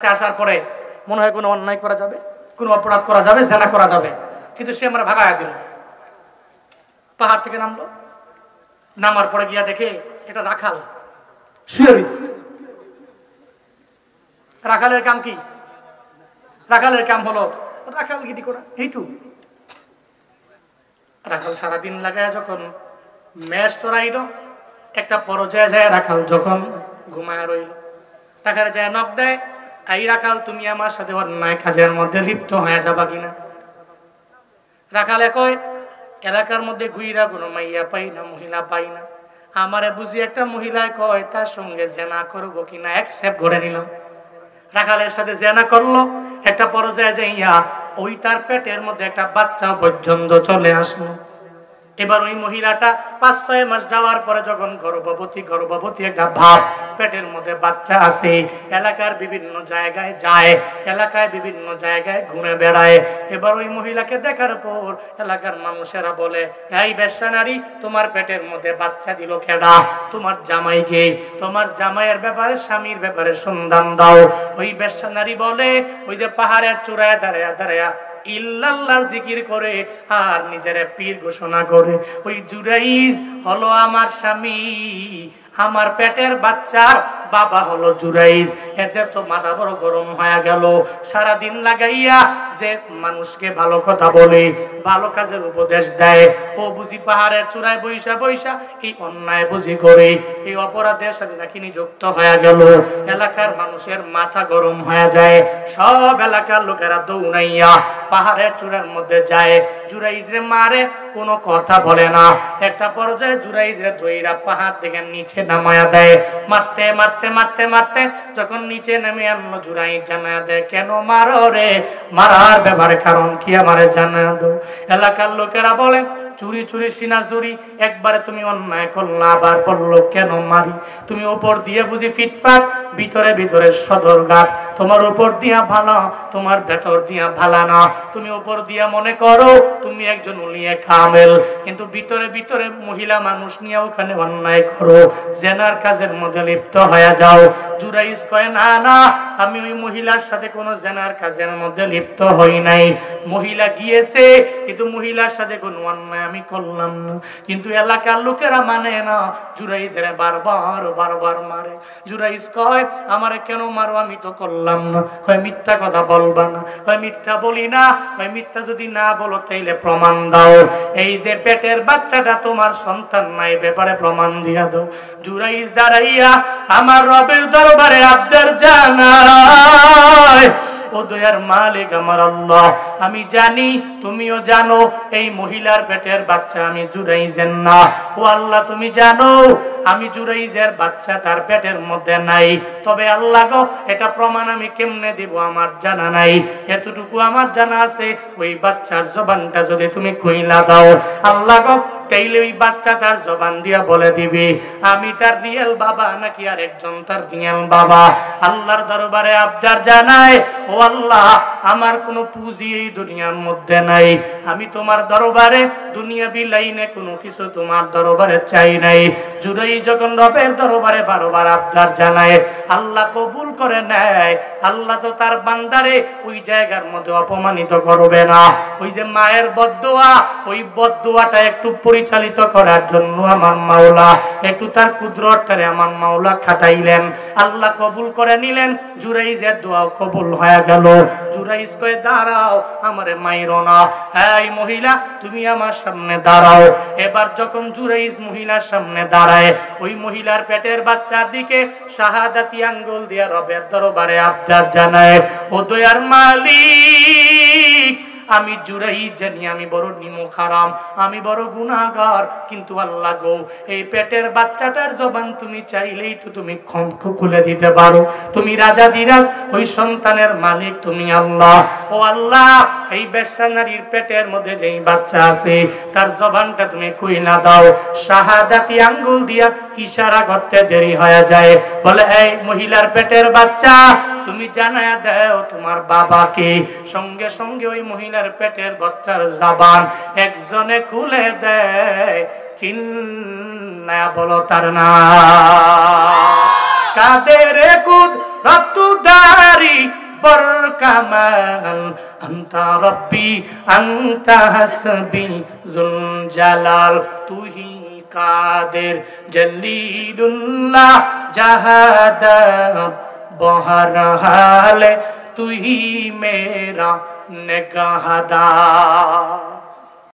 আসার পরে মনে হয় কোনো অন্যায় করা যাবে, কোনো অপরাধ করা যাবে, জেনা করা যাবে, কিন্তু সে আমরা ভাগায়া দিল। পাহাড় থেকে নামলো, নামার পরে গিয়া দেখে এটা রাখাল শুয়ে। রাখালের কাম কি? রাখালের কাম হলো রাখাল গিরি করা। এই তো রাখাল সারাদিন লাগায় যখন মেষ চড়াইল, একটা পর্যায়ে যায় রাখাল যখন ঘুমায় রইল, রাখালে যায় নখ দেয়, এই রাখাল তুমি আমার সাথে অন্যায় কাজের মধ্যে লিপ্ত হয়ে যাবা কিনা? রাখালে কয়, এলাকার মধ্যে ঘুইরা কোনো মাইয়া পাই না, মহিলা পাই না, আমারে বুঝি একটা মহিলায় কয় তার সঙ্গে জেনা করবো কিনা, অ্যাকসেপ্ট করে নিলাম। রাখালের সাথে জেনা করলো, একটা পর্যায়ে যাইয়া ওই তার পেটের মধ্যে একটা বাচ্চা পর্যন্ত চলে আসলো। এবার ওই মহিলাটা 5-6 মাস যাওয়ার পরে যখন গর্ভবতী একটা ভাব, পেটের মধ্যে বাচ্চা আছে, এলাকার বিভিন্ন জায়গায় যায়, এলাকায় বিভিন্ন জায়গায় ঘুরে বেড়ায়। এবার ওই মহিলাকে দেখার পর এলাকার মানুষেরা বলে, এই বেশ্যা নারী, তোমার পেটের মধ্যে বাচ্চা দিল কেডা? তোমার জামাইকে, তোমার জামাইয়ের ব্যাপারে, স্বামীর ব্যাপারে সন্ধান দাও। ওই বেশ্যা নারী বলে, ওই যে পাহাড়ের চূড়ায় দাঁড়ায়া দাঁড়ায়া ইল্লাল্লাহর জিকির করে আর নিজের পীর ঘোষণা করে, ওই জুরাইজ হলো আমার স্বামী, আমার পেটের বাচ্চার বাবা হলো জুরাইজ। এদের তো মাথা বড় গরম হয়ে গেল। সারাদিন লাগাইয়া যে মানুষকে ভালো কথা বলে, ভালো কাজের উপদেশ দেয়, ও বুঝি পাহাড়ের চূড়ায় বৈশা বৈশা এই অন্যায় বুঝি করে, এই অপরাধের সাথে নাকি নিযুক্ত হয়ে গেল। এলাকার মানুষের মাথা গরম হয়ে যায়। সব এলাকার লোকেরা দৌড়াইয়া পাহাড়ের চূড়ার মধ্যে যায়, জুরাইজরে মারে, কোনো কথা বলে না। একটা পর্যায়ে জুরাইজরে ধইরা পাহাড় থেকে নিচে নামায়া দেয়। মারতে মারতে মারতে মারতে যখন নিচে নেমে আনলো, জুরাইজ জানায়া দেয়, কেন মারো রে? মারার ব্যাপারে কারণ কি আমারে জানায়া দাও। এলাকার লোকেরা বলে, চুরি চুরি সিনা চুরি, একবারে তুমি অন্যায় করলা, আবার বললো কেন মারি? তুমি উপর দিয়ে বুঝি ফিটফাট, ভিতরে ভিতরে সদরঘাট, তোমার উপর দিয়া ভালো, তোমার ভেতর দিয়া ভালা না। তুমি উপর দিয়া মনে করো তুমি একজন উলিয়ে কামেল, কিন্তু ভিতরে ভিতরে মহিলা মানুষ নিয়ে ওখানে অন্যায় করো, জেনার কাজের মধ্যে লিপ্ত হয়ে যাও। জুরাইজ কয়, না না, আমি ওই মহিলার সাথে কোনো জেনার কাজের মধ্যে লিপ্ত হই নাই। মহিলা গিয়েছে, কিন্তু মহিলার সাথে কোনো অন্যায় আমি করলাম না। কিন্তু এলাকার লোকেরা মানে না, জুরাইজের বারবার বারবার মারে। জুরাইজ কয়, আমারে কেন মারো? আমি তো করলাম না। কয়, মিথ্যা কথা বলবা না। কয়, মিথ্যা বলি না। কয়, মিথ্যা যদি না বলো তাইলে প্রমাণ দাও, এই যে পেটের বাচ্চাটা তোমার সন্তান নাই, ব্যাপারে প্রমাণ দিয়া দাও। জুরাইজ দাঁড়াইয়া আমার রবের দরবারে আবদার জানায়, ও দয়ার মালিক আমার আল্লাহ, আমি জানি, তুমিও জানো, এই মহিলার পেটের বাচ্চা আমি জুরাইজের না। ও আল্লাহ, তুমি জানো আমি জুরাইজের বাচ্চা তার পেটের মধ্যে নাই। তবে আল্লাহ গো, এটা প্রমাণ আমি কেমনে দিব আমার জানা নাই। এতটুকু আমার জানা আছে, ওই বাচ্চার জবানটা যদি তুমি খুইলা দাও আল্লাহ গো, তাইলে ওই বাচ্চা তার জবান দিয়া বলে দিবি আমি তার রিয়েল বাবা নাকি আর একজন তার রিয়েল বাবা। আল্লাহর দরবারে আবদার জানায়, ও আল্লাহ, আমার কোনো পুঁজি এই দুনিয়ার মধ্যে নাই, আমি তোমার দরবারে দুনিয়াবি লাইনে কোনো কিছু তোমার দরবারে চাই নাই। জুরাই যখন রবের দরবারে বারবার আবদার জানায়, আল্লাহ কবুল করে নেয়। আল্লাহ তো তার বান্দারে ওই জায়গার মধ্যে অপমানিত করবে না। ওই যে মায়ের বদদোয়া, ওই বদদোয়াটা একটু পরিচালিত করার জন্য আমার মাওলা একটু তার কুদরতটারে আমার মাওলা খাটাইলেন। আল্লাহ কবুল করে নিলেন, জুরাইজের দোয়াও কবুল হয়ে গেল। জুরাইজ কয়ে, দাঁড়াও, আমারে মাইরো না, এই মহিলা তুমি আমার সামনে দাঁড়াও। এবার যখন জুরাইজ মহিলার সামনে দাঁড়ায়, ওই মহিলার পেটের বাচ্চার দিকে শাহাদাতি আঙ্গুল দিয়া রবের দরবারে আবদার জানায়, ও দয়ার মালিক, আমি জুরাইজ জানি আমি বড় নিমক হারাম, আমি বড় গুনাহগার, কিন্তু আল্লাহ গো, এই পেটের বাচ্চাটার জবান তুমি চাইলেই তো তুমি খুলে দিতে পারো। তুমি রাজা দিরাজ, ওই সন্তানের মালিক তুমি আল্লাহ। ও আল্লাহ, এই বেশ্যা নারীর পেটের মধ্যে যেই বাচ্চা আছে তার জবানটা তুমি খুইলা দাও। শাহাদাতি আঙ্গুল দিয়া ইশারা করতে দেরি হয়ে যায়, বলে, এই মহিলার পেটের বাচ্চা তুমি জানায়া দাও তোমার বাবাকে। সঙ্গে সঙ্গে ওই মহিলার পেটের বাচ্চার জবান একজনে খুলে দেয়, চিন্না বলো তার নাম। কাদের কুদরত দারি বরকামান আনতা রব্বি আনতা হাসবি যুল জালাল তুহি কাদের জলিলুল্লাহ জাহাদাত বহরহাল তুহি মেরা নিগাহদার